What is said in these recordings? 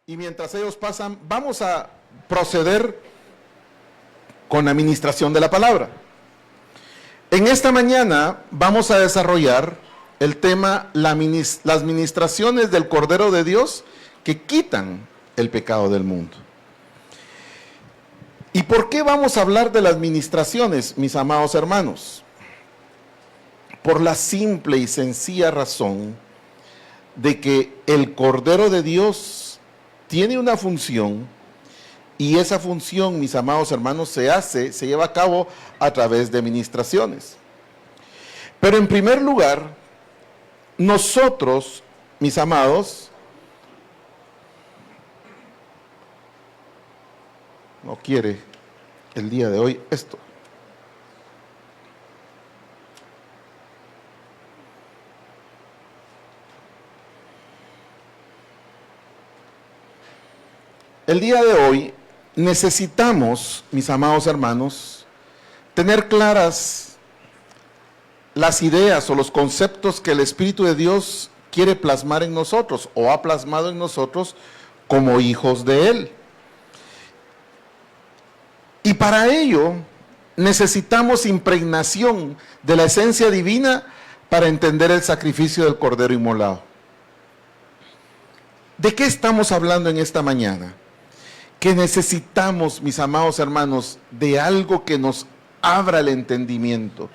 Y mientras ellos pasan, vamos a proceder con la administración de la palabra. En esta mañana vamos a desarrollar el tema las ministraciones del Cordero de Dios que quitan el pecado del mundo. ¿Y por qué vamos a hablar de las ministraciones, mis amados hermanos? Por la simple y sencilla razón de que el Cordero de Dios tiene una función, y esa función, mis amados hermanos, se lleva a cabo a través de ministraciones. Pero en primer lugar, nosotros, mis amados, no quiere el día de hoy esto. El día de hoy necesitamos, mis amados hermanos, tener claras las ideas o los conceptos que el Espíritu de Dios quiere plasmar en nosotros o ha plasmado en nosotros como hijos de Él. Y para ello necesitamos impregnación de la esencia divina para entender el sacrificio del Cordero inmolado. ¿De qué estamos hablando en esta mañana? Que necesitamos, mis amados hermanos, de algo que nos abra el entendimiento.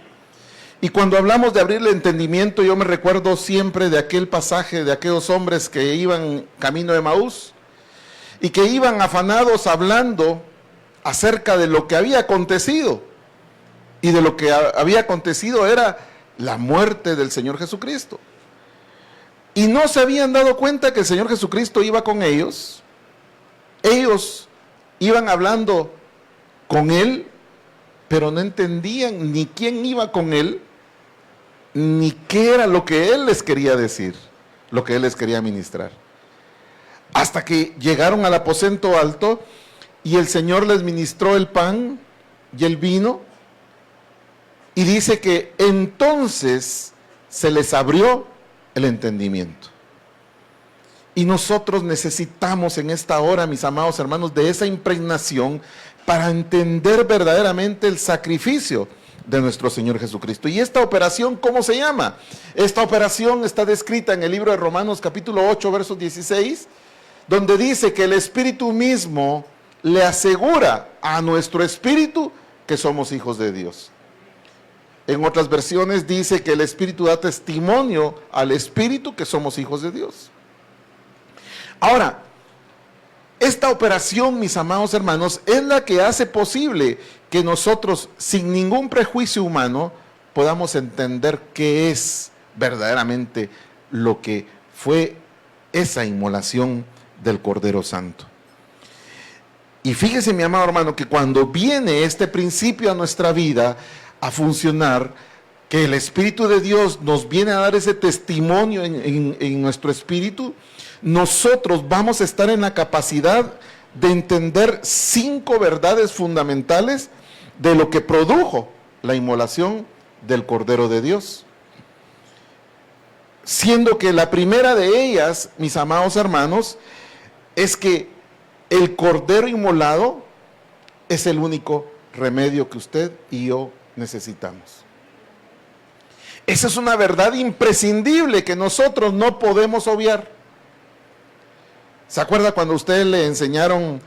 Y cuando hablamos de abrir el entendimiento, yo me recuerdo siempre de aquel pasaje de aquellos hombres que iban camino de Emaús y que iban afanados hablando acerca de lo que había acontecido. Y de lo que había acontecido era la muerte del Señor Jesucristo. Y no se habían dado cuenta que el Señor Jesucristo iba con ellos. Ellos iban hablando con Él, pero no entendían ni quién iba con Él, ni qué era lo que Él les quería decir, lo que Él les quería ministrar. Hasta que llegaron al aposento alto y el Señor les ministró el pan y el vino, y dice que entonces se les abrió el entendimiento. Y nosotros necesitamos en esta hora, mis amados hermanos, de esa impregnación para entender verdaderamente el sacrificio de nuestro Señor Jesucristo. ¿Y esta operación cómo se llama? Esta operación está descrita en el libro de Romanos capítulo 8, versos 16, donde dice que el Espíritu mismo le asegura a nuestro espíritu que somos hijos de Dios. En otras versiones dice que el Espíritu da testimonio al Espíritu que somos hijos de Dios. Ahora, esta operación, mis amados hermanos, es la que hace posible que nosotros, sin ningún prejuicio humano, podamos entender qué es verdaderamente lo que fue esa inmolación del Cordero Santo. Y fíjese, mi amado hermano, que cuando viene este principio a nuestra vida a funcionar, que el Espíritu de Dios nos viene a dar ese testimonio en nuestro espíritu, nosotros vamos a estar en la capacidad de entender 5 verdades fundamentales de lo que produjo la inmolación del Cordero de Dios. Siendo que la primera de ellas, mis amados hermanos, es que el Cordero inmolado es el único remedio que usted y yo necesitamos. Esa es una verdad imprescindible que nosotros no podemos obviar. ¿Se acuerda cuando a usted le enseñaron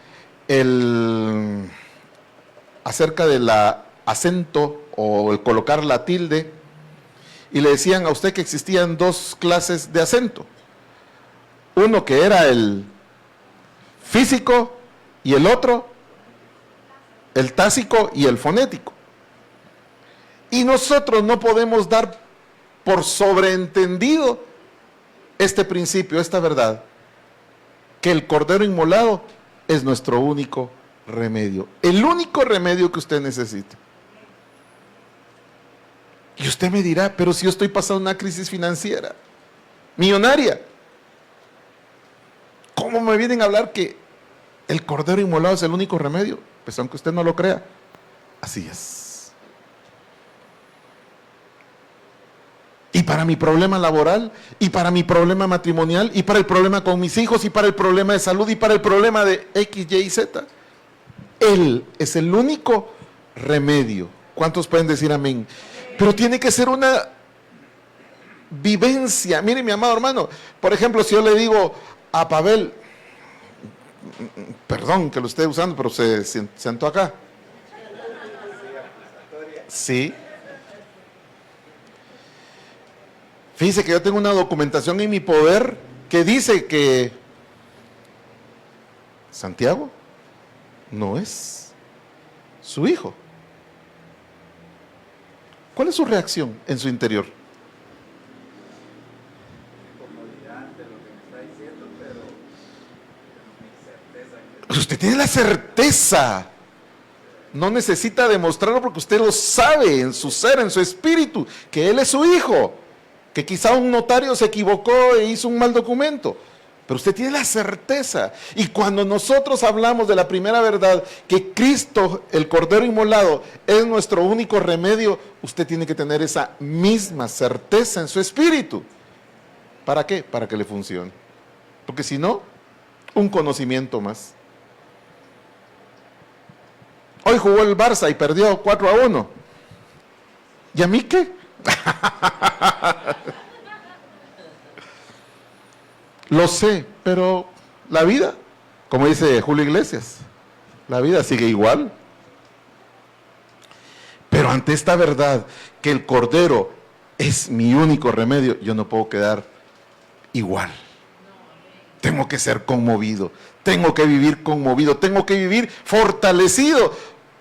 acerca del acento o el colocar la tilde y le decían a usted que existían 2 clases de acento? Uno que era el físico y el otro, el tásico y el fonético. Y nosotros no podemos dar por sobreentendido este principio, esta verdad, que el Cordero inmolado es nuestro único remedio, el único remedio que usted necesita. Y usted me dirá, pero si yo estoy pasando una crisis financiera, millonaria, ¿cómo me vienen a hablar que el Cordero inmolado es el único remedio? Pues aunque usted no lo crea, así es. Y para mi problema laboral, y para mi problema matrimonial, y para el problema con mis hijos, y para el problema de salud, y para el problema de X, Y y Z. Él es el único remedio. ¿Cuántos pueden decir amén? Pero tiene que ser una vivencia. Mire, mi amado hermano, por ejemplo, si yo le digo a Pavel, perdón que lo esté usando, pero se sentó acá. Sí. Fíjese que yo tengo una documentación en mi poder que dice que Santiago no es su hijo. ¿Cuál es su reacción en su interior? Usted tiene la certeza. No necesita demostrarlo porque usted lo sabe en su ser, en su espíritu, que él es su hijo. Que quizá un notario se equivocó e hizo un mal documento, pero usted tiene la certeza. Y cuando nosotros hablamos de la primera verdad, que Cristo, el Cordero Inmolado, es nuestro único remedio, usted tiene que tener esa misma certeza en su espíritu. ¿Para qué? Para que le funcione. Porque si no, un conocimiento más. Hoy jugó el Barça y perdió 4-1. ¿Y a mí qué? Lo sé, pero la vida, como dice Julio Iglesias, la vida sigue igual. Pero ante esta verdad, que el Cordero es mi único remedio, yo no puedo quedar igual. Tengo que ser conmovido, tengo que vivir conmovido, tengo que vivir fortalecido,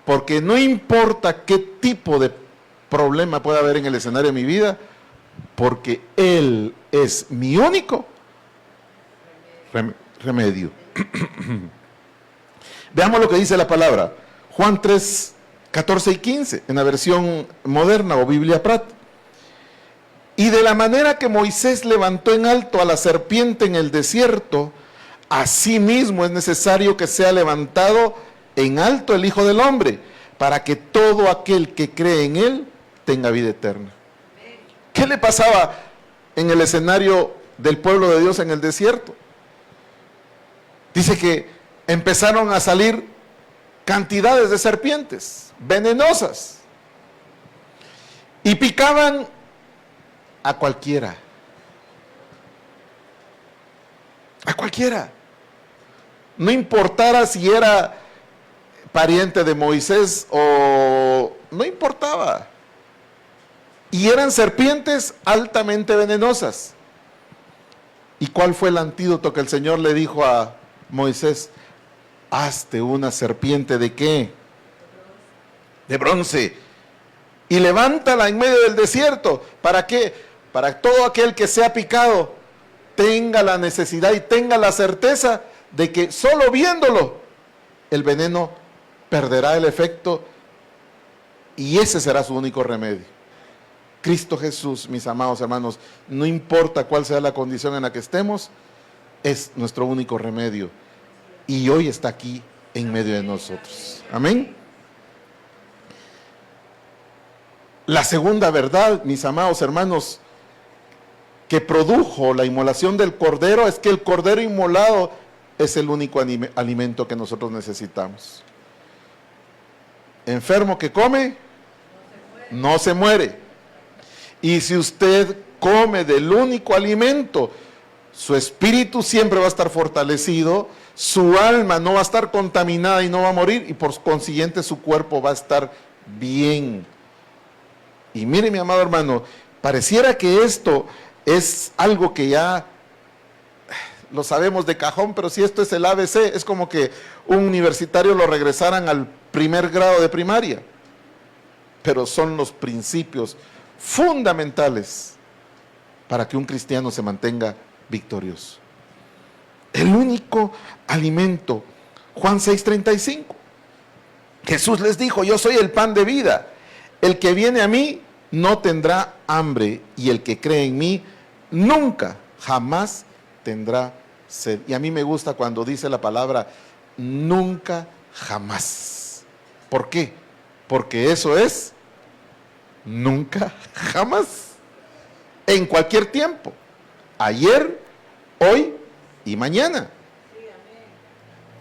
porque no importa qué tipo de problema pueda haber en el escenario de mi vida, porque Él es mi único remedio. Veamos lo que dice la palabra. Juan 3, 14 y 15, en la versión moderna o Biblia Prat. Y de la manera que Moisés levantó en alto a la serpiente en el desierto, asimismo es necesario que sea levantado en alto el Hijo del Hombre, para que todo aquel que cree en Él tenga vida eterna. ¿Qué le pasaba en el escenario del pueblo de Dios en el desierto? Dice que empezaron a salir cantidades de serpientes venenosas y picaban a cualquiera. A cualquiera. No importara si era pariente de Moisés o no importaba. Y eran serpientes altamente venenosas. ¿Y cuál fue el antídoto que el Señor le dijo a Moisés? Hazte una serpiente ¿de qué? De bronce. Y levántala en medio del desierto. ¿Para qué? Para que todo aquel que sea picado tenga la necesidad y tenga la certeza de que solo viéndolo el veneno perderá el efecto y ese será su único remedio. Cristo Jesús, mis amados hermanos, no importa cuál sea la condición en la que estemos, es nuestro único remedio. Y hoy está aquí en medio de nosotros. Amén. La segunda verdad, mis amados hermanos, que produjo la inmolación del Cordero, es que el Cordero inmolado es el único alimento que nosotros necesitamos. Enfermo que come, no se muere. Y si usted come del único alimento, su espíritu siempre va a estar fortalecido, su alma no va a estar contaminada y no va a morir, y por consiguiente su cuerpo va a estar bien. Y mire, mi amado hermano, pareciera que esto es algo que ya lo sabemos de cajón, pero si esto es el ABC, es como que un universitario lo regresaran al primer grado de primaria. Pero son los principios fundamentales para que un cristiano se mantenga victorioso. El único alimento, Juan 6:35. Jesús les dijo, yo soy el pan de vida. El que viene a mí no tendrá hambre y el que cree en mí nunca, jamás tendrá sed. Y a mí me gusta cuando dice la palabra nunca, jamás. ¿Por qué? Porque eso es nunca, jamás. en cualquier tiempo, ayer, hoy y mañana.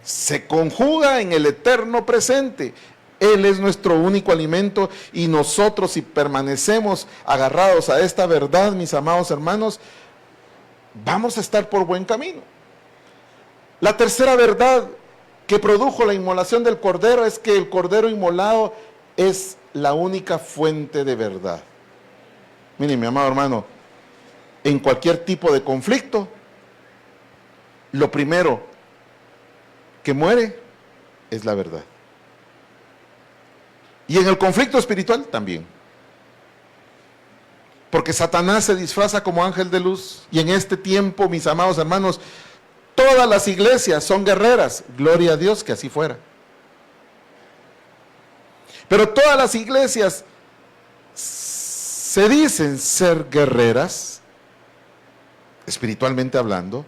Se conjuga en el eterno presente. Él es nuestro único alimento y nosotros, si permanecemos agarrados a esta verdad, mis amados hermanos, vamos a estar por buen camino. La tercera verdad que produjo la inmolación del cordero es que el cordero inmolado es la única fuente de verdad. Mire, mi amado hermano, en cualquier tipo de conflicto, lo primero que muere es la verdad. Y en el conflicto espiritual también. Porque Satanás se disfraza como ángel de luz. Y en este tiempo, mis amados hermanos, todas las iglesias son guerreras. Gloria a Dios que así fuera. Pero todas las iglesias se dicen ser guerreras, espiritualmente hablando,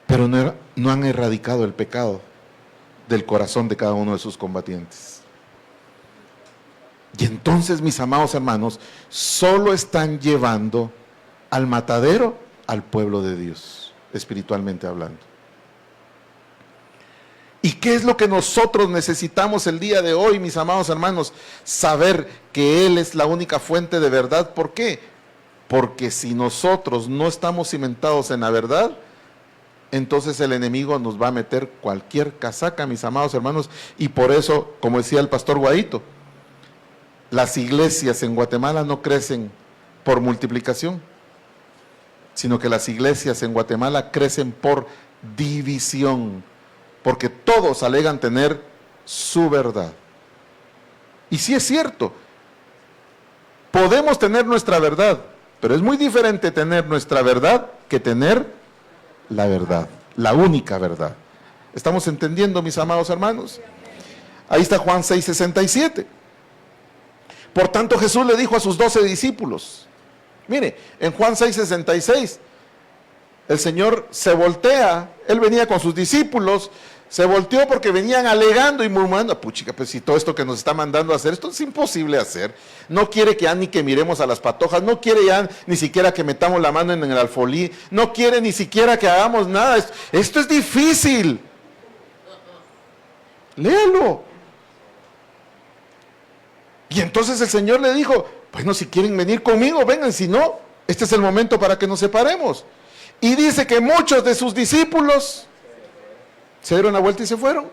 pero no han erradicado el pecado del corazón de cada uno de sus combatientes. Y entonces, mis amados hermanos, solo están llevando al matadero al pueblo de Dios, espiritualmente hablando. ¿Y qué es lo que nosotros necesitamos el día de hoy, mis amados hermanos? Saber que Él es la única fuente de verdad. ¿Por qué? Porque si nosotros no estamos cimentados en la verdad, entonces el enemigo nos va a meter cualquier casaca, mis amados hermanos. Y por eso, como decía el pastor Guaito, las iglesias en Guatemala no crecen por multiplicación, sino que las iglesias en Guatemala crecen por división, porque todos alegan tener su verdad. Y sí es cierto, podemos tener nuestra verdad, pero es muy diferente tener nuestra verdad que tener la verdad, la única verdad. ¿Estamos entendiendo, mis amados hermanos? Ahí está Juan 6:67. Por tanto, Jesús le dijo a sus 12 discípulos, mire, en Juan 6:66, el Señor se voltea, Él venía con sus discípulos, se volteó porque venían alegando y murmurando, puchica, pues si todo esto que nos está mandando a hacer, esto es imposible hacer. No quiere que ya ni que miremos a las patojas, no quiere ya ni siquiera que metamos la mano en el alfolí, no quiere ni siquiera que hagamos nada, esto es difícil. Léalo. Y entonces el Señor le dijo, bueno, si quieren venir conmigo, vengan, si no, este es el momento para que nos separemos. Y dice que muchos de sus discípulos se dieron la vuelta y se fueron.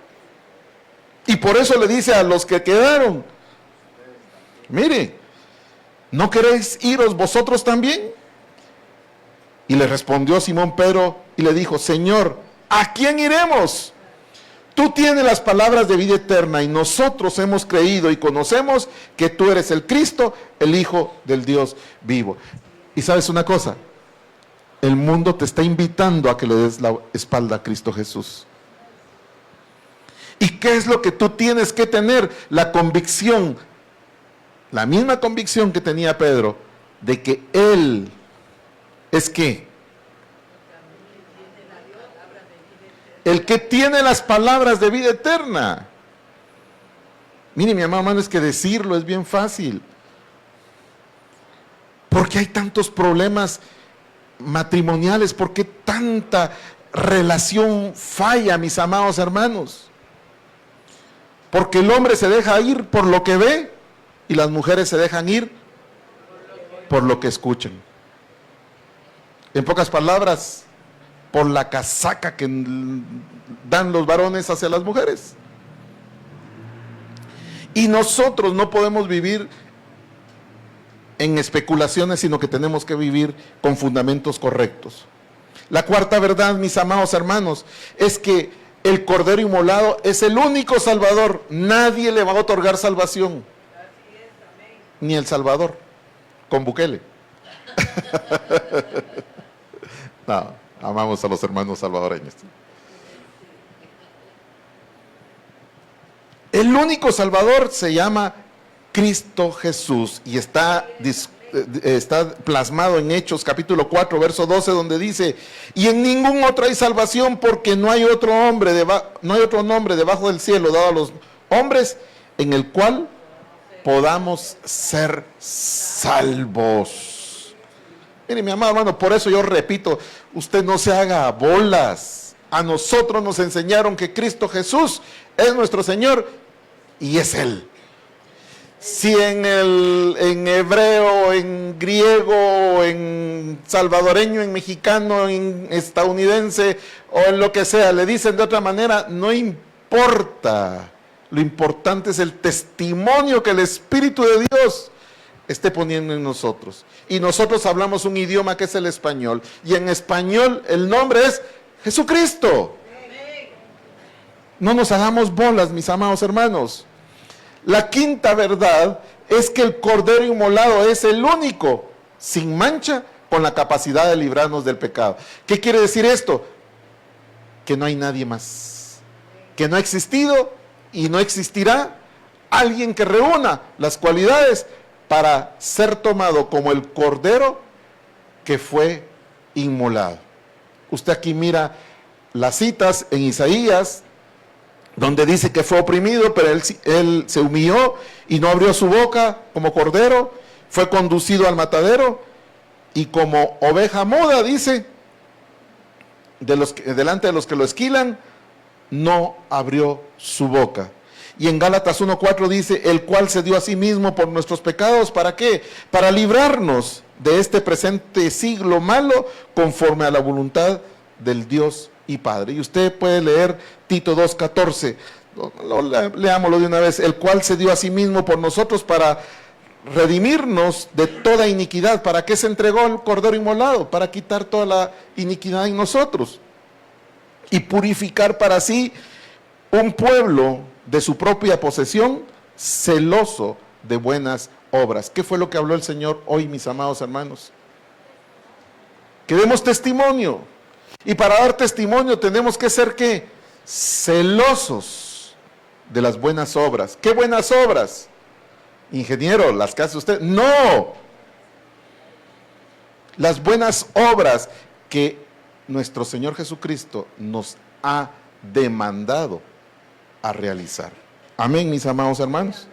Y por eso le dice a los que quedaron, mire, ¿no queréis iros vosotros también? Y le respondió Simón Pedro y le dijo, Señor, ¿a quién iremos? Tú tienes las palabras de vida eterna y nosotros hemos creído y conocemos que tú eres el Cristo, el Hijo del Dios vivo. Y sabes una cosa, el mundo te está invitando a que le des la espalda a Cristo Jesús. ¿Y qué es lo que tú tienes que tener? La convicción, la misma convicción que tenía Pedro, de que Él es ¿qué? El que tiene las palabras de vida eterna. Mire, mi amado hermano, es que decirlo es bien fácil. ¿Por qué hay tantos problemas matrimoniales? ¿Por qué tanta relación falla, mis amados hermanos? Porque el hombre se deja ir por lo que ve y las mujeres se dejan ir por lo que escuchan. En pocas palabras, por la casaca que dan los varones hacia las mujeres. Y nosotros no podemos vivir en especulaciones, sino que tenemos que vivir con fundamentos correctos. La cuarta verdad, mis amados hermanos, es que el Cordero Inmolado es el único Salvador. Nadie le va a otorgar salvación. Ni el Salvador, con Bukele. No. Amamos a los hermanos salvadoreños. El único Salvador se llama Cristo Jesús y está plasmado en Hechos capítulo 4, verso 12, donde dice, y en ningún otro hay salvación porque no hay otro nombre debajo del cielo dado a los hombres en el cual podamos ser salvos. Mire, mi amado hermano, por eso yo repito, usted no se haga bolas. A nosotros nos enseñaron que Cristo Jesús es nuestro Señor y es Él. Si en hebreo, en griego, en salvadoreño, en mexicano, en estadounidense o en lo que sea, le dicen de otra manera, no importa. Lo importante es el testimonio que el Espíritu de Dios esté poniendo en nosotros. Y nosotros hablamos un idioma que es el español. Y en español el nombre es Jesucristo. No nos hagamos bolas, mis amados hermanos. La quinta verdad es que el Cordero Inmolado es el único, sin mancha, con la capacidad de librarnos del pecado. ¿Qué quiere decir esto? Que no hay nadie más. Que no ha existido y no existirá alguien que reúna las cualidades para ser tomado como el Cordero que fue inmolado. Usted aquí mira las citas en Isaías, donde dice que fue oprimido, pero él se humilló y no abrió su boca como cordero, fue conducido al matadero y como oveja muda, dice, delante de los que lo esquilan, no abrió su boca. Y en Gálatas 1:4 dice, el cual se dio a sí mismo por nuestros pecados, ¿para qué? Para librarnos de este presente siglo malo, conforme a la voluntad del Dios y Padre. Y usted puede leer Tito 2:14, leámoslo de una vez, el cual se dio a sí mismo por nosotros para redimirnos de toda iniquidad. ¿Para qué se entregó el Cordero Inmolado? Para quitar toda la iniquidad en nosotros y purificar para sí un pueblo de su propia posesión, celoso de buenas obras. ¿Qué fue lo que habló el Señor hoy, mis amados hermanos? Que demos testimonio. Y para dar testimonio tenemos que ser, ¿qué? Celosos de las buenas obras. ¿Qué buenas obras? Ingeniero, ¿las que hace usted? No. Las buenas obras que nuestro Señor Jesucristo nos ha demandado a realizar. Amén, mis amados hermanos.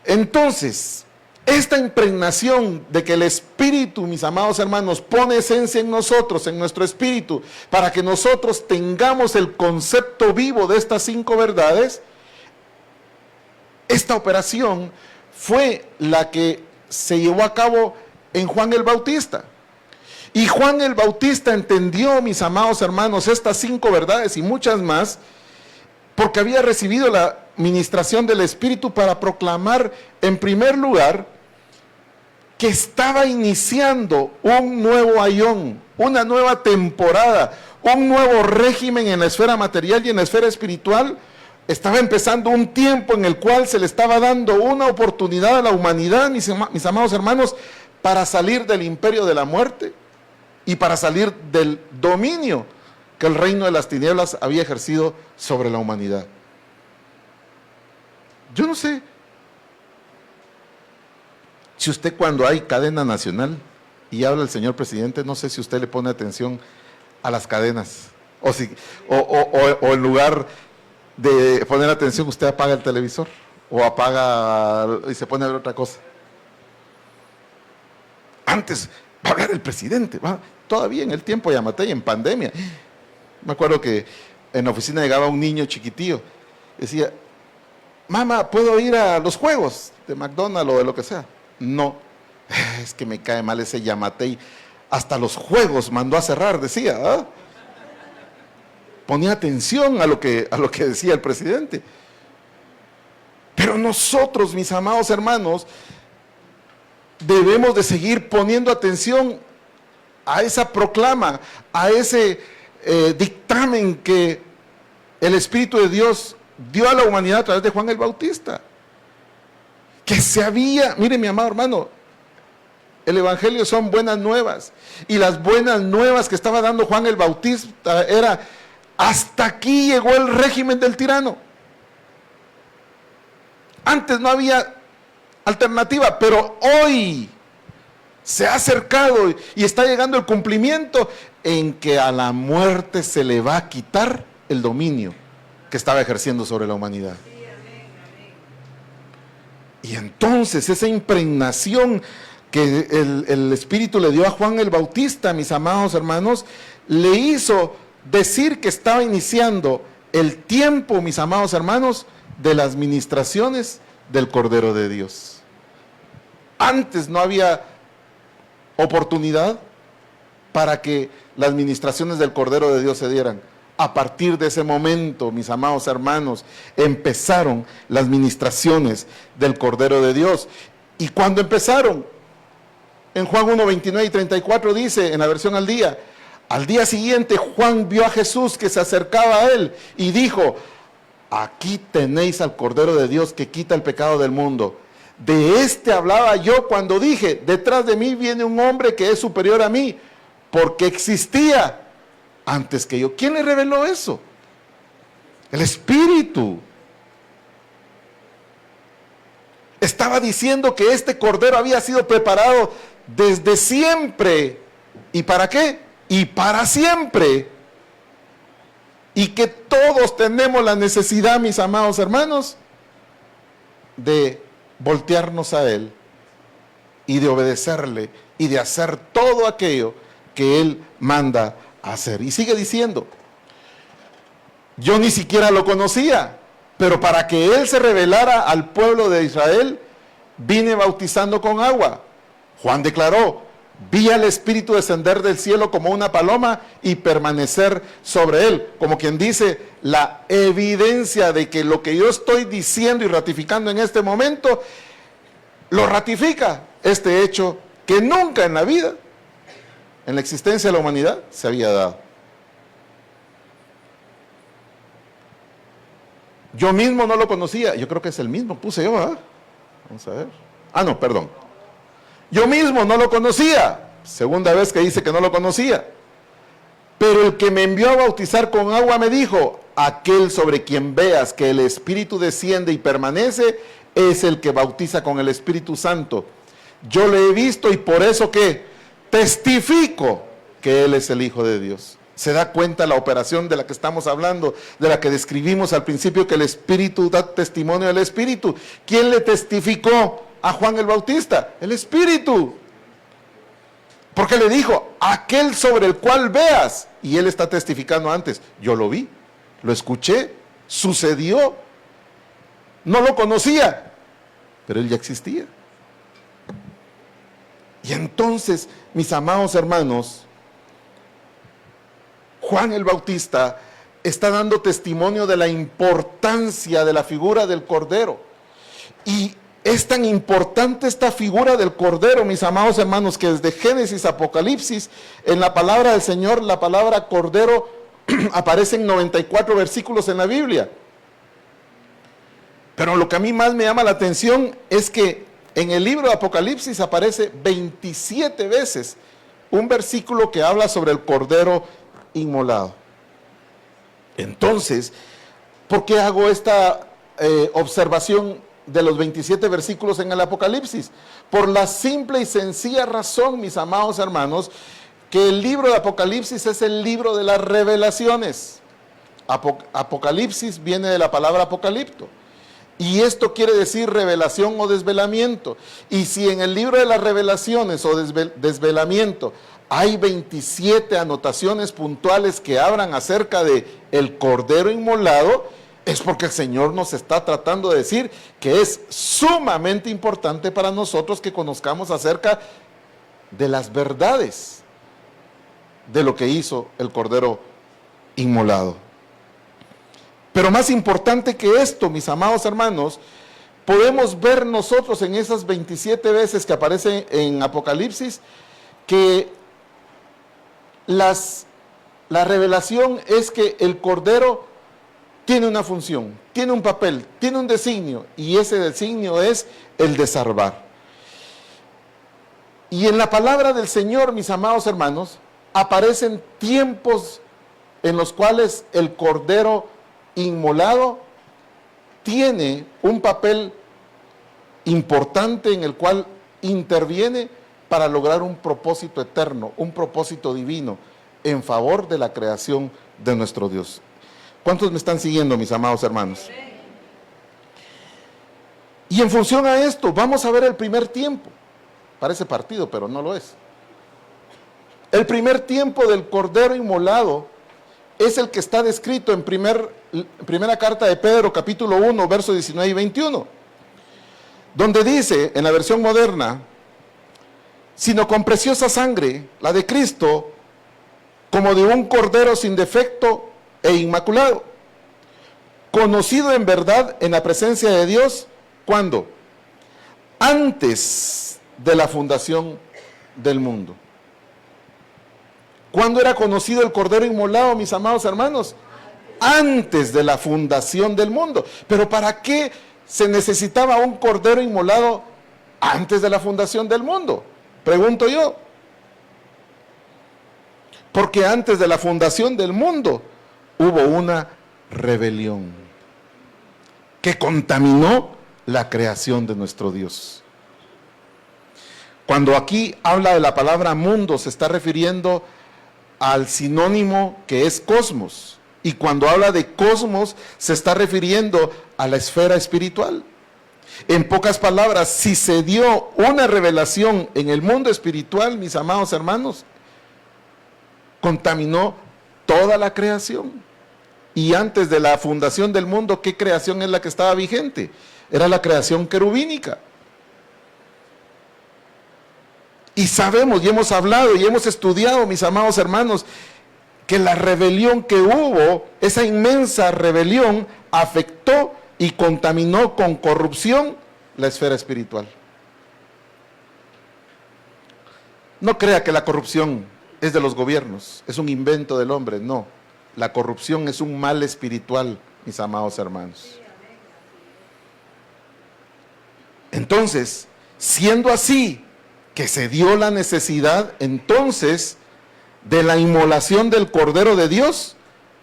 Entonces, esta impregnación de que el Espíritu, mis amados hermanos, pone esencia en nosotros, en nuestro espíritu, para que nosotros tengamos el concepto vivo de estas 5 verdades, esta operación fue la que se llevó a cabo en Juan el Bautista. Y Juan el Bautista entendió, mis amados hermanos, estas 5 verdades y muchas más, porque había recibido la ministración del Espíritu para proclamar, en primer lugar, que estaba iniciando un nuevo ayón, una nueva temporada, un nuevo régimen en la esfera material y en la esfera espiritual. Estaba empezando un tiempo en el cual se le estaba dando una oportunidad a la humanidad, mis amados hermanos, para salir del imperio de la muerte y para salir del dominio que el reino de las tinieblas había ejercido sobre la humanidad. Yo no sé si usted, cuando hay cadena nacional y habla el señor presidente, no sé si usted le pone atención a las cadenas, o en lugar de poner atención, usted apaga el televisor o apaga y se pone a ver otra cosa. Antes va a hablar el presidente, todavía en el tiempo de Yamatei, en pandemia. Me acuerdo que en la oficina llegaba un niño chiquitillo, decía, mamá, ¿puedo ir a los juegos de McDonald's o de lo que sea? No, es que me cae mal ese Yamatei, hasta los juegos mandó a cerrar, decía, ¿ah? Ponía atención a lo que decía el presidente. Pero nosotros, mis amados hermanos, debemos de seguir poniendo atención a esa proclama, a ese dictamen que el Espíritu de Dios dio a la humanidad a través de Juan el Bautista. Que se había, mire mi amado hermano, el Evangelio son buenas nuevas. Y las buenas nuevas que estaba dando Juan el Bautista era, hasta aquí llegó el régimen del tirano. Antes no había alternativa, pero hoy se ha acercado y está llegando el cumplimiento en que a la muerte se le va a quitar el dominio que estaba ejerciendo sobre la humanidad. Y entonces esa impregnación que el Espíritu le dio a Juan el Bautista, mis amados hermanos, le hizo decir que estaba iniciando el tiempo, mis amados hermanos, de las ministraciones del Cordero de Dios. Antes no había oportunidad para que las ministraciones del Cordero de Dios se dieran. A partir de ese momento, mis amados hermanos, empezaron las ministraciones del Cordero de Dios. ¿Y cuándo empezaron? En Juan 1, 29 y 34 dice, en la versión al día siguiente Juan vio a Jesús que se acercaba a él y dijo: aquí tenéis al Cordero de Dios que quita el pecado del mundo. De este hablaba yo cuando dije, detrás de mí viene un hombre que es superior a mí, porque existía antes que yo. ¿Quién le reveló eso? El Espíritu. Estaba diciendo que este Cordero había sido preparado desde siempre. ¿Y para qué? Y para siempre. Y que todos tenemos la necesidad, mis amados hermanos, de voltearnos a Él y de obedecerle y de hacer todo aquello que Él manda hacer. Y sigue diciendo, yo ni siquiera lo conocía, pero para que Él se revelara al pueblo de Israel, vine bautizando con agua. Juan declaró, vi al Espíritu descender del cielo como una paloma y permanecer sobre él. Como quien dice, la evidencia de que lo que yo estoy diciendo y ratificando en este momento, lo ratifica este hecho que nunca en la vida, en la existencia de la humanidad, se había dado. Yo mismo no lo conocía. Yo creo que es el mismo, puse yo, ¿ah? Vamos a ver. Ah, no, perdón. Yo mismo no lo conocía. Segunda vez que dice que no lo conocía. Pero el que me envió a bautizar con agua me dijo, aquel sobre quien veas que el Espíritu desciende y permanece, es el que bautiza con el Espíritu Santo. Yo le he visto y por eso que testifico que Él es el Hijo de Dios. ¿Se da cuenta la operación de la que estamos hablando, de la que describimos al principio, que el Espíritu da testimonio del Espíritu? ¿Quién le testificó a Juan el Bautista? El Espíritu. Porque le dijo, aquel sobre el cual veas, y él está testificando antes, yo lo vi, lo escuché, sucedió, no lo conocía, pero él ya existía. Y entonces, mis amados hermanos, Juan el Bautista está dando testimonio de la importancia de la figura del Cordero. Y es tan importante esta figura del Cordero, mis amados hermanos, que desde Génesis, Apocalipsis, en la palabra del Señor, la palabra Cordero aparece en 94 versículos en la Biblia. Pero lo que a mí más me llama la atención es que en el libro de Apocalipsis aparece 27 veces un versículo que habla sobre el Cordero inmolado. Entonces, ¿por qué hago esta observación de los 27 versículos en el Apocalipsis? Por la simple y sencilla razón, mis amados hermanos, que el libro de Apocalipsis es el libro de las revelaciones. Apocalipsis viene de la palabra apocalipto. Y esto quiere decir revelación o desvelamiento. Y si en el libro de las revelaciones o desvelamiento hay 27 anotaciones puntuales que hablan acerca de el Cordero inmolado, es porque el Señor nos está tratando de decir que es sumamente importante para nosotros que conozcamos acerca de las verdades de lo que hizo el Cordero inmolado. Pero más importante que esto, mis amados hermanos, podemos ver nosotros en esas 27 veces que aparece en Apocalipsis que la revelación es que el Cordero tiene una función, tiene un papel, tiene un designio, y ese designio es el de salvar. Y en la palabra del Señor, mis amados hermanos, aparecen tiempos en los cuales el Cordero inmolado tiene un papel importante en el cual interviene para lograr un propósito eterno, un propósito divino en favor de la creación de nuestro Dios. ¿Cuántos me están siguiendo, mis amados hermanos? Y en función a esto, vamos a ver el primer tiempo. Parece partido, pero no lo es. El primer tiempo del Cordero Inmolado es el que está descrito en primera carta de Pedro, capítulo 1, versos 19 y 21, donde dice, en la versión moderna, sino con preciosa sangre, la de Cristo, como de un cordero sin defecto e inmaculado, conocido en verdad en la presencia de Dios, ¿cuándo? Antes de la fundación del mundo. ¿Cuándo era conocido el Cordero Inmolado, mis amados hermanos? Antes de la fundación del mundo. ¿Pero para qué se necesitaba un Cordero Inmolado antes de la fundación del mundo? Pregunto yo. Porque antes de la fundación del mundo hubo una rebelión que contaminó la creación de nuestro Dios. Cuando aquí habla de la palabra mundo, se está refiriendo al sinónimo que es cosmos. Y cuando habla de cosmos, se está refiriendo a la esfera espiritual. En pocas palabras, si se dio una revelación en el mundo espiritual, mis amados hermanos, contaminó toda la creación. Y antes de la fundación del mundo, ¿qué creación es la que estaba vigente? Era la creación querubínica. Y sabemos, y hemos hablado, y hemos estudiado, mis amados hermanos, que la rebelión que hubo, esa inmensa rebelión, afectó y contaminó con corrupción la esfera espiritual. No crea que la corrupción es de los gobiernos, es un invento del hombre, no. La corrupción es un mal espiritual, mis amados hermanos. Entonces, siendo así, que se dio la necesidad entonces de la inmolación del Cordero de Dios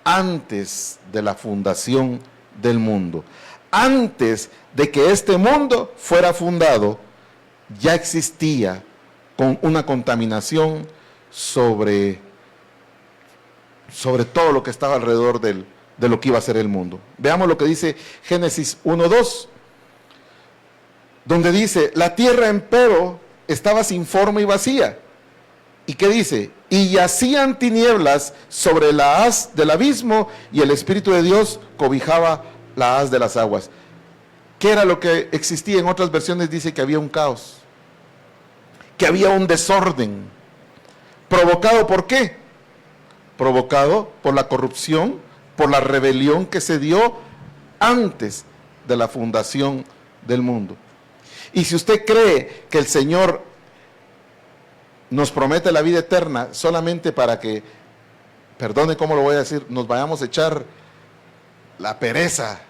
antes de la fundación del mundo. Antes de que este mundo fuera fundado, ya existía con una contaminación sobre todo lo que estaba alrededor de lo que iba a ser el mundo. Veamos lo que dice Génesis 1:2, donde dice, la tierra empero estaba sin forma y vacía. ¿Y qué dice? Y yacían tinieblas sobre la haz del abismo, y el Espíritu de Dios cobijaba la haz de las aguas. ¿Qué era lo que existía? En otras versiones dice que había un caos, que había un desorden. ¿Provocado por qué? Provocado por la corrupción, por la rebelión que se dio antes de la fundación del mundo. Y si usted cree que el Señor nos promete la vida eterna solamente para que, perdone cómo lo voy a decir, nos vayamos a echar la pereza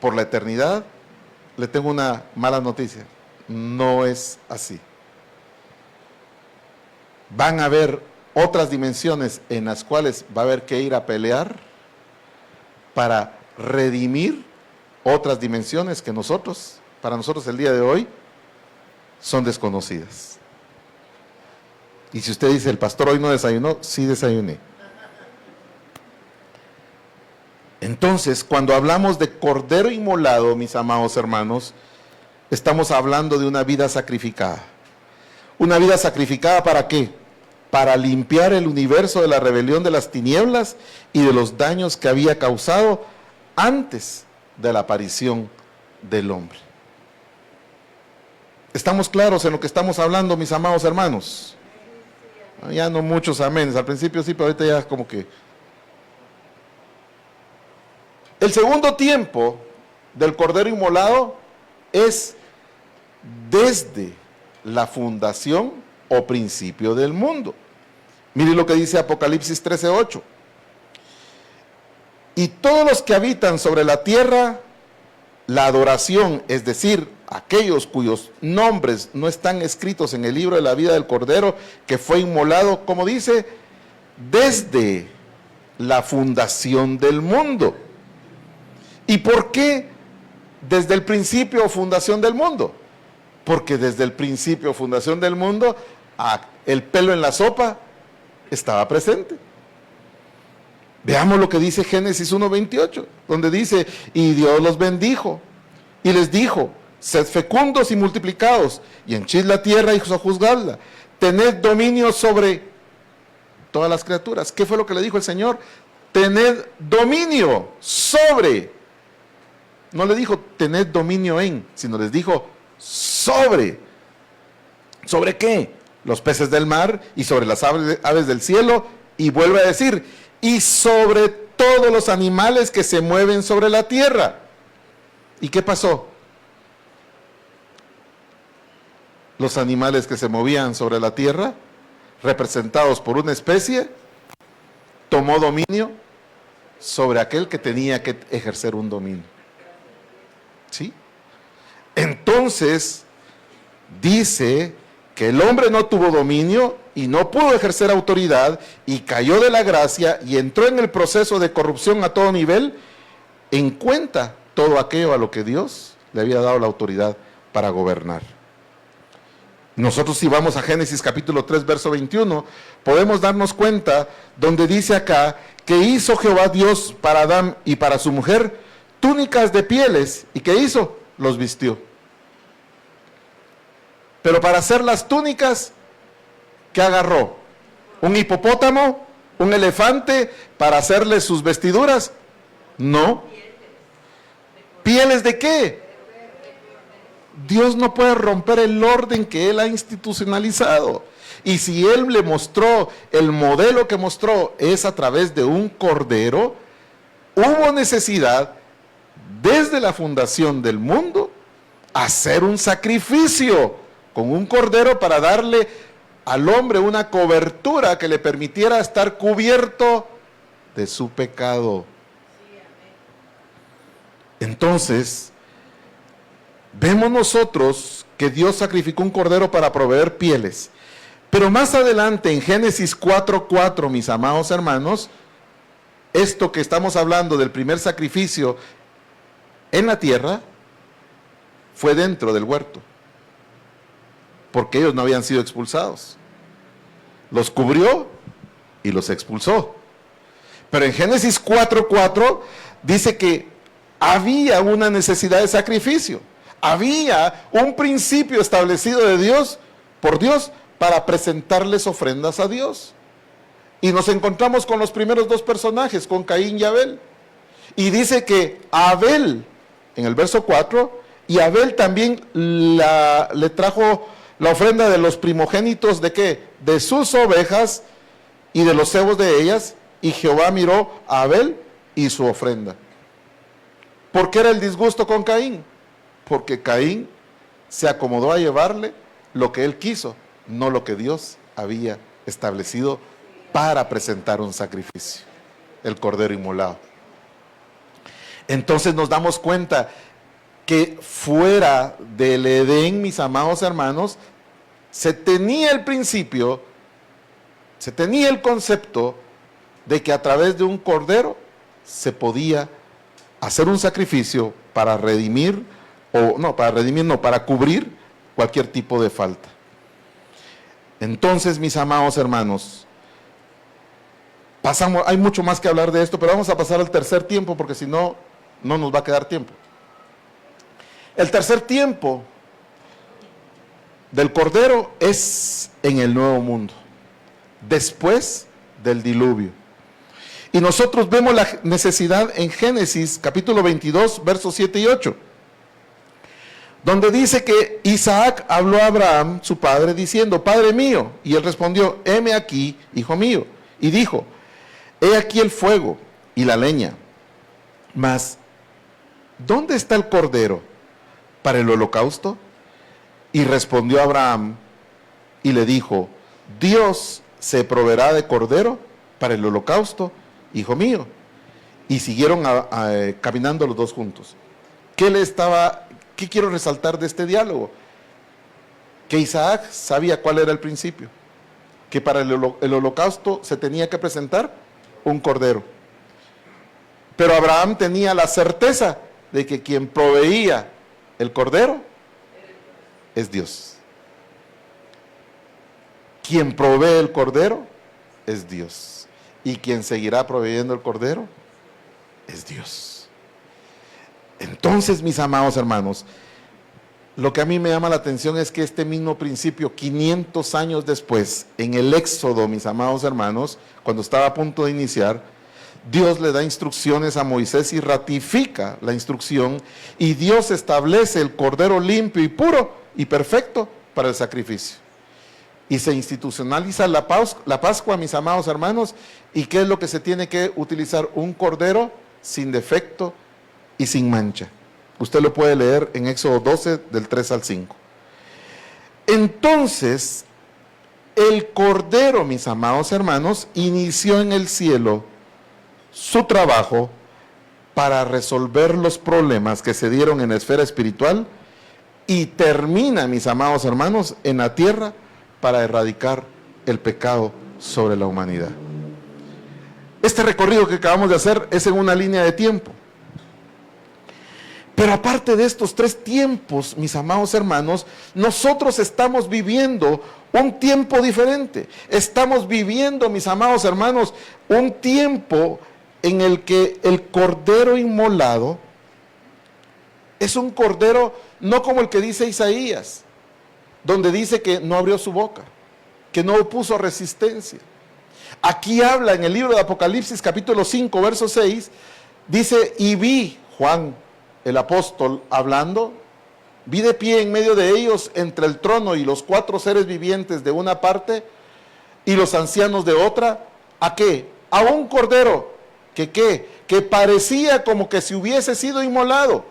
por la eternidad, le tengo una mala noticia. No es así. Van a haber otras dimensiones en las cuales va a haber que ir a pelear para redimir otras dimensiones que para nosotros el día de hoy, son desconocidas. Y si usted dice, el pastor hoy no desayunó, sí desayuné. Entonces, cuando hablamos de Cordero Inmolado, mis amados hermanos, estamos hablando de una vida sacrificada. ¿Una vida sacrificada para qué? Para limpiar el universo de la rebelión de las tinieblas y de los daños que había causado antes de la aparición del hombre. ¿Estamos claros en lo que estamos hablando, mis amados hermanos? Ya no muchos amenes, al principio sí, pero ahorita ya como que... El segundo tiempo del Cordero Inmolado es desde la fundación o principio del mundo. Mire lo que dice Apocalipsis 13:8. Y todos los que habitan sobre la tierra, la adoración, es decir, aquellos cuyos nombres no están escritos en el libro de la vida del Cordero, que fue inmolado, como dice, desde la fundación del mundo. ¿Y por qué desde el principio o fundación del mundo? Porque desde el principio o fundación del mundo, el pelo en la sopa estaba presente. Veamos lo que dice Génesis 1:28, donde dice, y Dios los bendijo y les dijo, sed fecundos y multiplicados, y henchid la tierra y sojuzgadla. Tened dominio sobre todas las criaturas. ¿Qué fue lo que le dijo el Señor? Tened dominio sobre. No le dijo tened dominio en, sino les dijo sobre. ¿Sobre qué? Los peces del mar y sobre las aves del cielo. Y vuelve a decir, y sobre todos los animales que se mueven sobre la tierra. ¿Y qué pasó? Los animales que se movían sobre la tierra, representados por una especie, tomó dominio sobre aquel que tenía que ejercer un dominio. ¿Sí? Entonces, dice que el hombre no tuvo dominio y no pudo ejercer autoridad y cayó de la gracia y entró en el proceso de corrupción a todo nivel, en cuenta todo aquello a lo que Dios le había dado la autoridad para gobernar. Nosotros, si vamos a Génesis capítulo 3, verso 21, podemos darnos cuenta donde dice acá que hizo Jehová Dios para Adán y para su mujer túnicas de pieles. ¿Y qué hizo? Los vistió. Pero para hacer las túnicas, ¿qué agarró? ¿Un hipopótamo? ¿Un elefante para hacerle sus vestiduras? No. ¿Pieles de qué? Dios no puede romper el orden que Él ha institucionalizado. Y si Él le mostró, el modelo que mostró es a través de un cordero, hubo necesidad, desde la fundación del mundo, hacer un sacrificio con un cordero para darle al hombre una cobertura que le permitiera estar cubierto de su pecado. Entonces, vemos nosotros que Dios sacrificó un cordero para proveer pieles. Pero más adelante en Génesis 4:4, mis amados hermanos, esto que estamos hablando del primer sacrificio en la tierra fue dentro del huerto, porque ellos no habían sido expulsados. Los cubrió y los expulsó. Pero en Génesis 4:4 dice que había una necesidad de sacrificio. Había un principio establecido de Dios, por Dios, para presentarles ofrendas a Dios. Y nos encontramos con los primeros dos personajes, con Caín y Abel. Y dice que Abel, en el verso 4, y Abel también le trajo la ofrenda de los primogénitos, ¿de qué? De sus ovejas y de los cebos de ellas. Y Jehová miró a Abel y su ofrenda. ¿Por qué era el disgusto con Caín? Porque Caín se acomodó a llevarle lo que él quiso, no lo que Dios había establecido para presentar un sacrificio, el cordero inmolado. Entonces nos damos cuenta que fuera del Edén, mis amados hermanos, se tenía el principio, se tenía el concepto de que a través de un cordero se podía hacer un sacrificio para redimir, para cubrir cualquier tipo de falta. Entonces, mis amados hermanos, hay mucho más que hablar de esto, pero vamos a pasar al tercer tiempo, porque si no, no nos va a quedar tiempo. El tercer tiempo del Cordero es en el Nuevo Mundo, después del diluvio. Y nosotros vemos la necesidad en Génesis capítulo 22, versos 7 y 8, donde dice que Isaac habló a Abraham, su padre, diciendo: Padre mío. Y él respondió: heme aquí, hijo mío. Y dijo: he aquí el fuego y la leña, mas ¿dónde está el cordero para el holocausto? Y respondió Abraham y le dijo: Dios se proveerá de cordero para el holocausto, hijo mío. Y siguieron caminando los dos juntos. ¿Qué quiero resaltar de este diálogo? Que Isaac sabía cuál era el principio, que para el holocausto se tenía que presentar un cordero. Pero Abraham tenía la certeza de que quien proveía el cordero es Dios. Quien provee el cordero es Dios. Y quien seguirá proveyendo el cordero es Dios. Entonces, mis amados hermanos, lo que a mí me llama la atención es que este mismo principio, 500 años después, en el Éxodo, mis amados hermanos, cuando estaba a punto de iniciar, Dios le da instrucciones a Moisés y ratifica la instrucción, y Dios establece el cordero limpio y puro y perfecto para el sacrificio. Y se institucionaliza la Pascua, mis amados hermanos. ¿Y qué es lo que se tiene que utilizar? Un cordero sin defecto y sin mancha. Usted lo puede leer en Éxodo 12, del 3 al 5. Entonces, el cordero, mis amados hermanos, inició en el cielo su trabajo para resolver los problemas que se dieron en la esfera espiritual, y termina, mis amados hermanos, en la tierra para erradicar el pecado sobre la humanidad. Este recorrido que acabamos de hacer es en una línea de tiempo. Pero aparte de estos 3 tiempos, mis amados hermanos, nosotros estamos viviendo un tiempo diferente. Estamos viviendo, mis amados hermanos, un tiempo en el que el cordero inmolado es un cordero no como el que dice Isaías, donde dice que no abrió su boca, que no opuso resistencia. Aquí habla en el libro de Apocalipsis, capítulo 5, verso 6, dice: y vi, Juan el apóstol hablando, vi de pie en medio de ellos, entre el trono y los 4 seres vivientes de una parte y los ancianos de otra, ¿a qué? A un cordero que parecía como que si hubiese sido inmolado,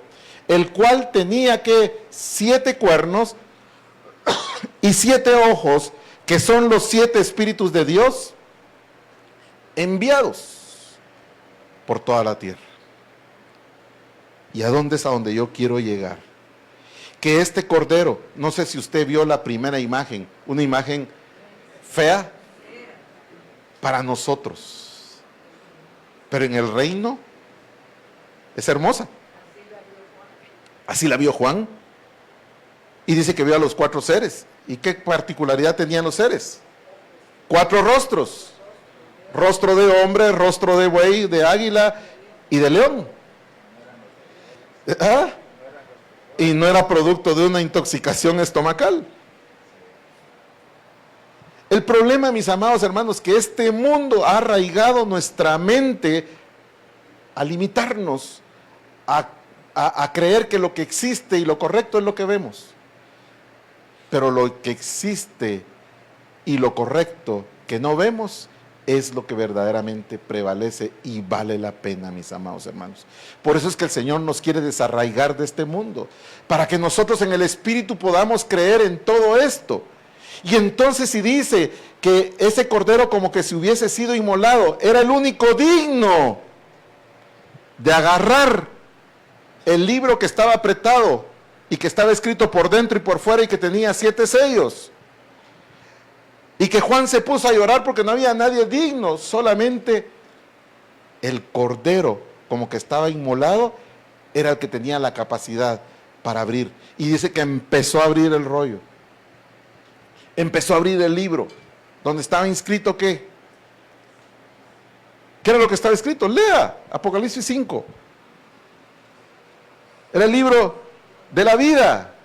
el cual tenía que 7 cuernos y 7 ojos, que son los 7 espíritus de Dios enviados por toda la tierra. ¿Y a dónde es a donde yo quiero llegar? Que este cordero, no sé si usted vio la primera imagen, una imagen fea para nosotros, pero en el reino es hermosa. Así la vio Juan. Y dice que vio a los 4 seres. ¿Y qué particularidad tenían los seres? 4 rostros. Rostro de hombre, rostro de buey, de águila y de león. ¿Ah? Y no era producto de una intoxicación estomacal. El problema, mis amados hermanos, que este mundo ha arraigado nuestra mente a limitarnos, a creer que lo que existe y lo correcto es lo que vemos. Pero lo que existe y lo correcto que no vemos es lo que verdaderamente prevalece y vale la pena, mis amados hermanos. Por eso es que el Señor nos quiere desarraigar de este mundo, para que nosotros en el Espíritu podamos creer en todo esto. Y entonces, si dice que ese cordero, como que si hubiese sido inmolado, era el único digno de agarrar el libro que estaba apretado y que estaba escrito por dentro y por fuera y que tenía 7 sellos, y que Juan se puso a llorar porque no había nadie digno, solamente el cordero, como que estaba inmolado, era el que tenía la capacidad para abrir. Y dice que empezó a abrir el rollo, empezó a abrir el libro donde estaba inscrito ¿qué? ¿Qué era lo que estaba escrito? Lea Apocalipsis 5. Era el libro de la vida,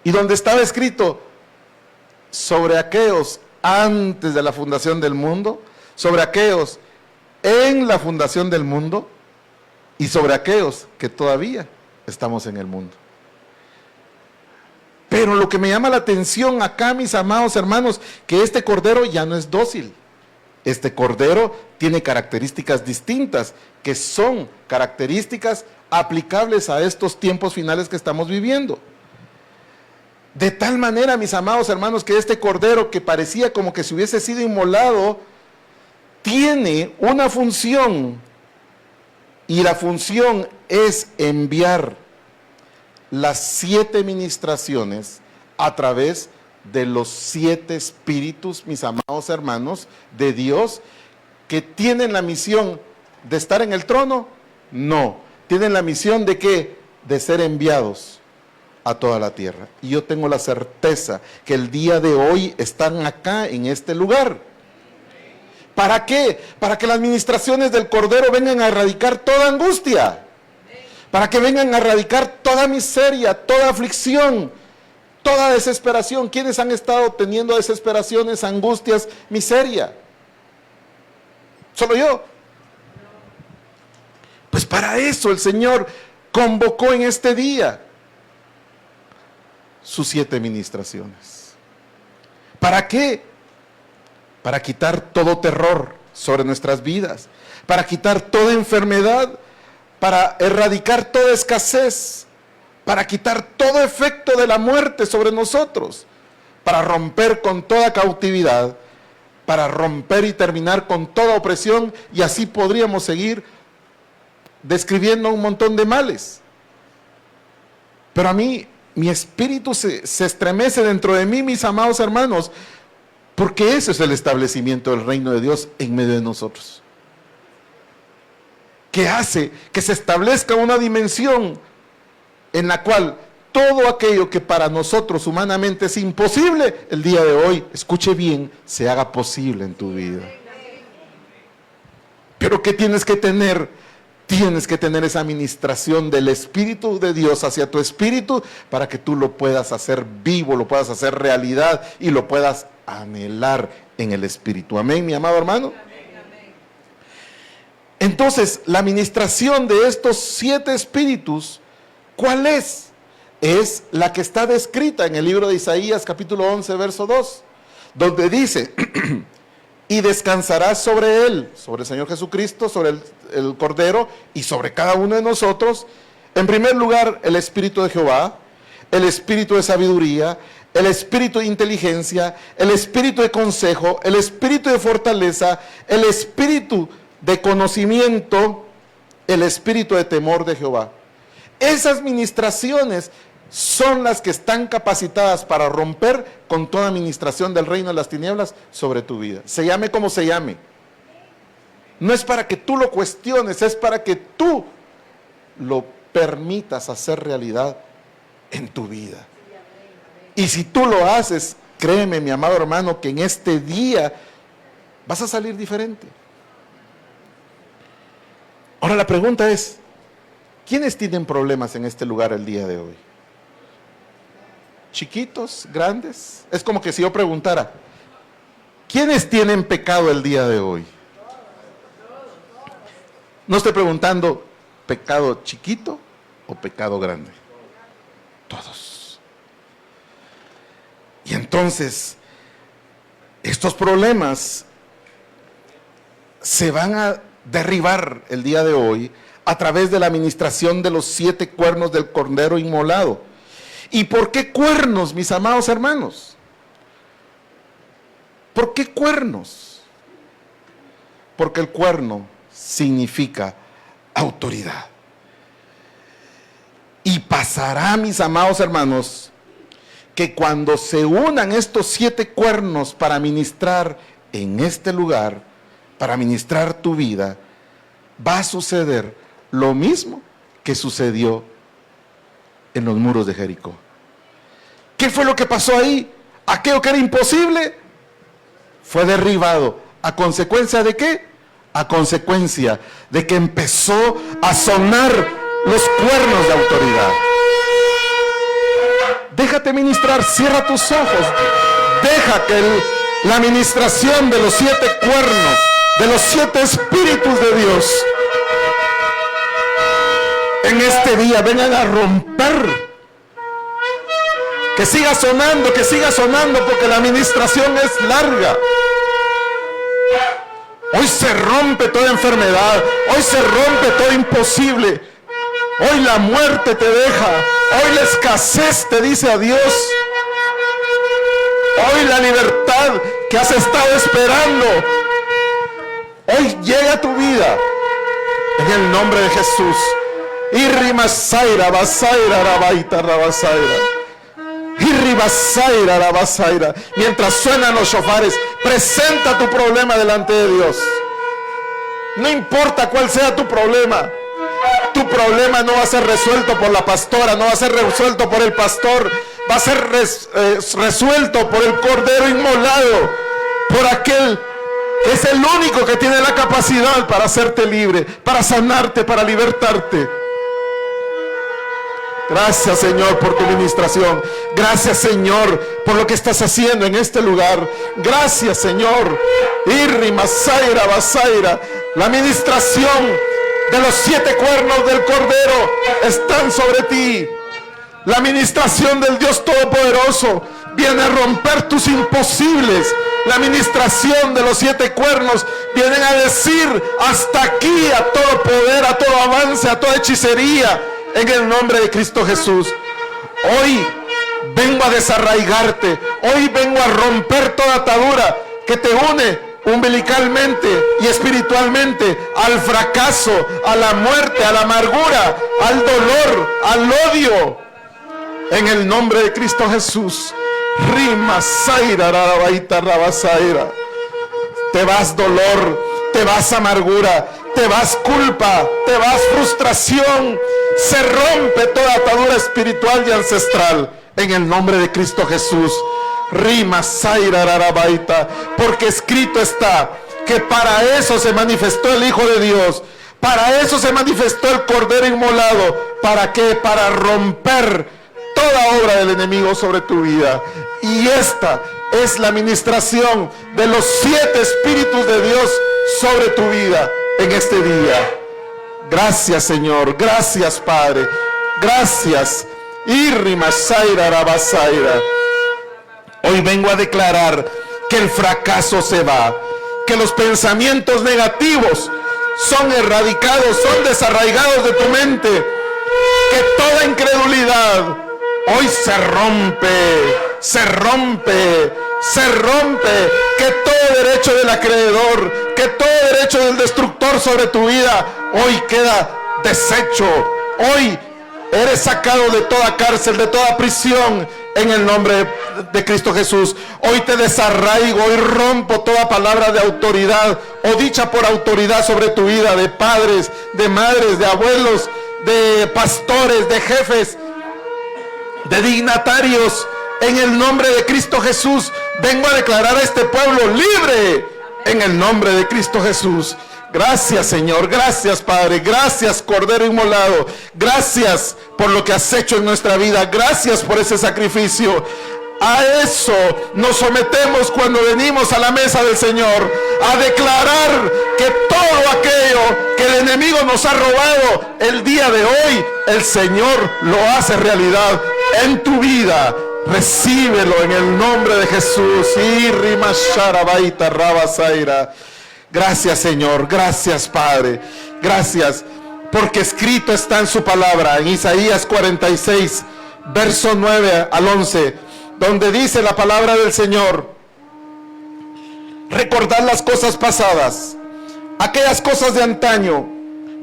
y donde estaba escrito sobre aquellos antes de la fundación del mundo, sobre aquellos en la fundación del mundo, y sobre aquellos que todavía estamos en el mundo. Pero lo que me llama la atención acá, mis amados hermanos, que este cordero ya no es dócil. Este cordero tiene características distintas, que son características aplicables a estos tiempos finales que estamos viviendo. De tal manera, mis amados hermanos, que este cordero, que parecía como que si hubiese sido inmolado, tiene una función, y la función es enviar las 7 ministraciones a través de los 7 espíritus, mis amados hermanos, de Dios, que tienen la misión de estar en el trono. No, tienen la misión de ¿qué? De ser enviados a toda la tierra. Y yo tengo la certeza que el día de hoy están acá en este lugar. ¿Para qué? Para que las ministraciones del Cordero vengan a erradicar toda angustia, para que vengan a erradicar toda miseria, toda aflicción, toda desesperación. ¿Quiénes han estado teniendo desesperaciones, angustias, miseria? ¿Solo yo? Pues para eso el Señor convocó en este día sus 7 ministraciones. ¿Para qué? Para quitar todo terror sobre nuestras vidas, para quitar toda enfermedad, para erradicar toda escasez, para quitar todo efecto de la muerte sobre nosotros, para romper con toda cautividad, para romper y terminar con toda opresión, y así podríamos seguir describiendo un montón de males. Pero a mí, mi espíritu se estremece dentro de mí, mis amados hermanos, porque ese es el establecimiento del reino de Dios en medio de nosotros, que hace que se establezca una dimensión en la cual todo aquello que para nosotros humanamente es imposible, el día de hoy, escuche bien, se haga posible en tu vida. Pero ¿qué tienes que tener? Tienes que tener esa administración del Espíritu de Dios hacia tu espíritu para que tú lo puedas hacer vivo, lo puedas hacer realidad y lo puedas anhelar en el Espíritu. Amén, mi amado hermano. Entonces, la administración de estos 7 espíritus, ¿cuál es? Es la que está descrita en el libro de Isaías, capítulo 11, verso 2, donde dice: y descansarás sobre él, sobre el Señor Jesucristo, sobre el Cordero y sobre cada uno de nosotros. En primer lugar, el Espíritu de Jehová, el Espíritu de sabiduría, el Espíritu de inteligencia, el Espíritu de consejo, el Espíritu de fortaleza, el Espíritu de conocimiento, el Espíritu de temor de Jehová. Esas ministraciones son las que están capacitadas para romper con toda administración del reino de las tinieblas sobre tu vida. Se llame como se llame. No es para que tú lo cuestiones, es para que tú lo permitas hacer realidad en tu vida. Y si tú lo haces, créeme, mi amado hermano, que en este día vas a salir diferente. Ahora la pregunta es, ¿quiénes tienen problemas en este lugar el día de hoy? ¿Chiquitos? ¿Grandes? Es como que si yo preguntara, ¿quiénes tienen pecado el día de hoy? No estoy preguntando, ¿pecado chiquito o pecado grande? Todos. Y entonces, estos problemas se van a derribar el día de hoy a través de la administración de los 7 cuernos del Cordero inmolado. ¿Y por qué cuernos, mis amados hermanos? ¿Por qué cuernos? Porque el cuerno significa autoridad. Y pasará, mis amados hermanos, que cuando se unan estos 7 cuernos para ministrar en este lugar, para ministrar tu vida, va a suceder lo mismo que sucedió en los muros de Jericó. ¿Qué fue lo que pasó ahí? Aquello que era imposible fue derribado. ¿A consecuencia de qué? A consecuencia de que empezó a sonar los cuernos de autoridad. Déjate ministrar, cierra tus ojos. Deja que la administración de los 7 cuernos, de los 7 espíritus de Dios, en este día vengan a romper. Que siga sonando, porque la administración es larga. Hoy se rompe toda enfermedad, hoy se rompe todo imposible. Hoy la muerte te deja, hoy la escasez te dice adiós. Hoy la libertad que has estado esperando, hoy llega a tu vida. En el nombre de Jesús. Irrimasaira, basaira, rabaita, rabasaira. Irribasaira, rabasaira. Mientras suenan los shofares, presenta tu problema delante de Dios. No importa cuál sea tu problema no va a ser resuelto por la pastora, no va a ser resuelto por el pastor, va a ser resuelto por el Cordero inmolado, por aquel que es el único que tiene la capacidad para hacerte libre, para sanarte, para libertarte. Gracias, Señor, por tu ministración. Gracias, Señor, por lo que estás haciendo en este lugar. Gracias, Señor. Irri Masaira Basaira. La ministración de los 7 cuernos del Cordero están sobre ti. La ministración del Dios Todopoderoso viene a romper tus imposibles. La ministración de los 7 cuernos vienen a decir hasta aquí a todo poder, a todo avance, a toda hechicería, en el nombre de Cristo Jesús. Hoy vengo a desarraigarte. Hoy vengo a romper toda atadura que te une umbilicalmente y espiritualmente al fracaso, a la muerte, a la amargura, al dolor, al odio. En el nombre de Cristo Jesús. Rima Zaira Rabaita Rabazaira. Te vas dolor, te vas amargura, te vas culpa, te vas frustración. Se rompe toda atadura espiritual y ancestral en el nombre de Cristo Jesús. Rima Zaira Rabaita. Porque escrito está que para eso se manifestó el Hijo de Dios. Para eso se manifestó el Cordero inmolado. ¿Para qué? Para romper toda obra del enemigo sobre tu vida. Y esta es la ministración de los 7 espíritus de Dios sobre tu vida en este día. Gracias, Señor. Gracias, Padre. Gracias. Irrima Zaira Rabazaira. Hoy vengo a declarar que el fracaso se va, que los pensamientos negativos son erradicados, son desarraigados de tu mente, que toda incredulidad hoy se rompe, se rompe, se rompe, que todo derecho del acreedor, que todo derecho del destructor sobre tu vida, hoy queda deshecho. Hoy eres sacado de toda cárcel, de toda prisión, en el nombre de Cristo Jesús. Hoy te desarraigo, hoy rompo toda palabra de autoridad o dicha por autoridad sobre tu vida, de padres, de madres, de abuelos, de pastores, de jefes, de dignatarios. En el nombre de Cristo Jesús vengo a declarar a este pueblo libre en el nombre de Cristo Jesús. Gracias, Señor, gracias, Padre, gracias, Cordero inmolado, gracias por lo que has hecho en nuestra vida, gracias por ese sacrificio. A eso nos sometemos cuando venimos a la mesa del Señor, a declarar que todo aquello que el enemigo nos ha robado el día de hoy, el Señor lo hace realidad en tu vida. Recíbelo en el nombre de Jesús. Gracias, Señor, gracias, Padre, gracias, porque escrito está en su palabra, en Isaías 46, verso 9 al 11, donde dice la palabra del Señor: recordad las cosas pasadas, aquellas cosas de antaño.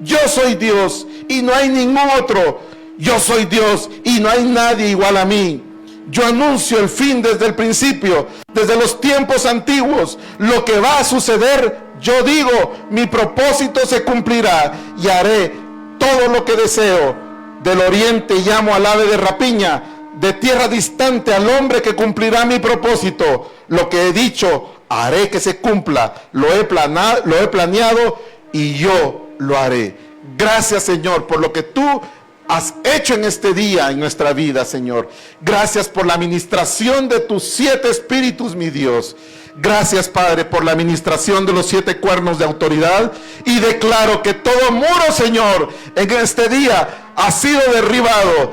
Yo soy Dios y no hay ningún otro. Yo soy Dios y no hay nadie igual a mí. Yo anuncio el fin desde el principio, desde los tiempos antiguos. Lo que va a suceder, yo digo, mi propósito se cumplirá y haré todo lo que deseo. Del oriente llamo al ave de rapiña, de tierra distante al hombre que cumplirá mi propósito. Lo que he dicho, haré que se cumpla. Lo he planeado y yo lo haré. Gracias, Señor, por lo que tú has hecho en este día en nuestra vida, Señor. Gracias por la administración de tus 7 espíritus, mi Dios. Gracias, Padre, por la administración de los 7 cuernos de autoridad. Y declaro que todo muro, Señor, en este día ha sido derribado.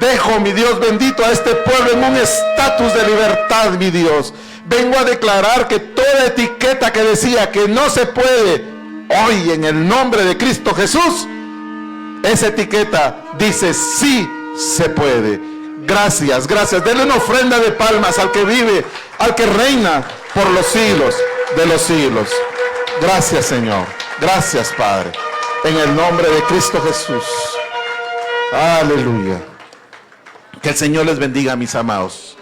Dejo, mi Dios bendito, a este pueblo en un estatus de libertad, mi Dios. Vengo a declarar que toda etiqueta que decía que no se puede, hoy en el nombre de Cristo Jesús, esa etiqueta dice sí se puede. Gracias, gracias. Denle una ofrenda de palmas al que vive, al que reina por los siglos de los siglos. Gracias, Señor. Gracias, Padre. En el nombre de Cristo Jesús. Aleluya. Que el Señor les bendiga, mis amados.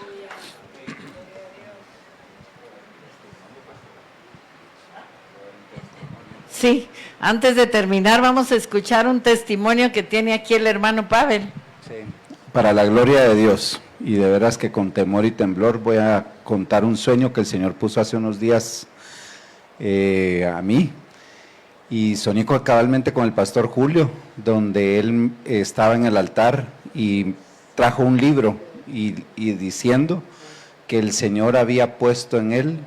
Sí, antes de terminar vamos a escuchar un testimonio que tiene aquí el hermano Pavel. Sí. Para la gloria de Dios, y de veras que con temor y temblor voy a contar un sueño que el Señor puso hace unos días a mí, y soñé cabalmente con el pastor Julio, donde él estaba en el altar y trajo un libro y diciendo que el Señor había puesto en él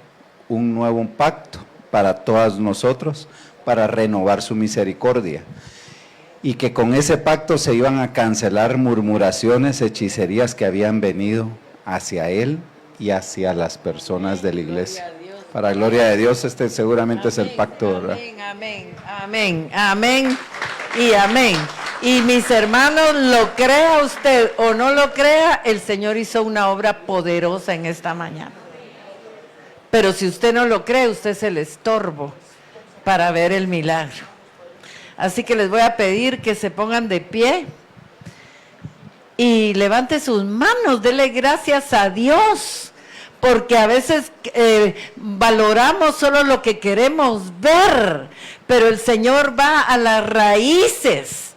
un nuevo pacto para todos nosotros, para renovar su misericordia, y que con ese pacto se iban a cancelar murmuraciones, hechicerías que habían venido hacia él y hacia las personas de la iglesia. Para gloria de Dios, este seguramente es el pacto, ¿verdad? Amén, amén, amén y amén. Y mis hermanos, lo crea usted o no lo crea, el Señor hizo una obra poderosa en esta mañana. Pero si usted no lo cree, usted es el estorbo para ver el milagro. Así que les voy a pedir que se pongan de pie y levante sus manos, dele gracias a Dios, porque a veces valoramos solo lo que queremos ver, pero el Señor va a las raíces,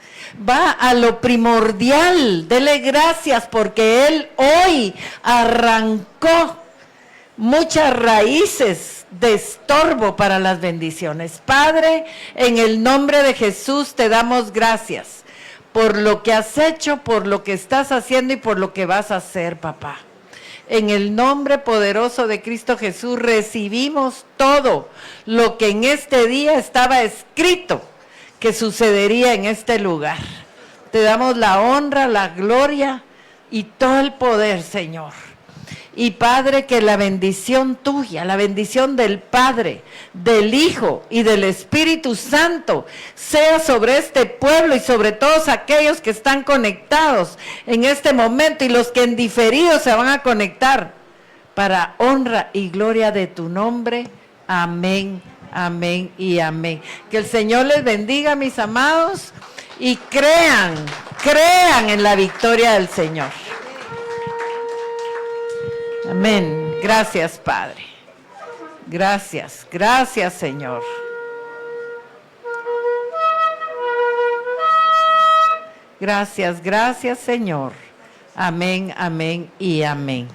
va a lo primordial. Dele gracias porque Él hoy arrancó muchas raíces de estorbo para las bendiciones. Padre, en el nombre de Jesús te damos gracias por lo que has hecho, por lo que estás haciendo y por lo que vas a hacer, papá. En el nombre poderoso de Cristo Jesús recibimos todo lo que en este día estaba escrito que sucedería en este lugar. Te damos la honra, la gloria y todo el poder, Señor. Y Padre, que la bendición tuya, la bendición del Padre, del Hijo y del Espíritu Santo sea sobre este pueblo y sobre todos aquellos que están conectados en este momento y los que en diferido se van a conectar para honra y gloria de tu nombre. Amén, amén y amén. Que el Señor les bendiga, mis amados, y crean en la victoria del Señor. Amén. Gracias, Padre. Gracias, gracias, Señor. Gracias, gracias, Señor. Amén, amén y amén.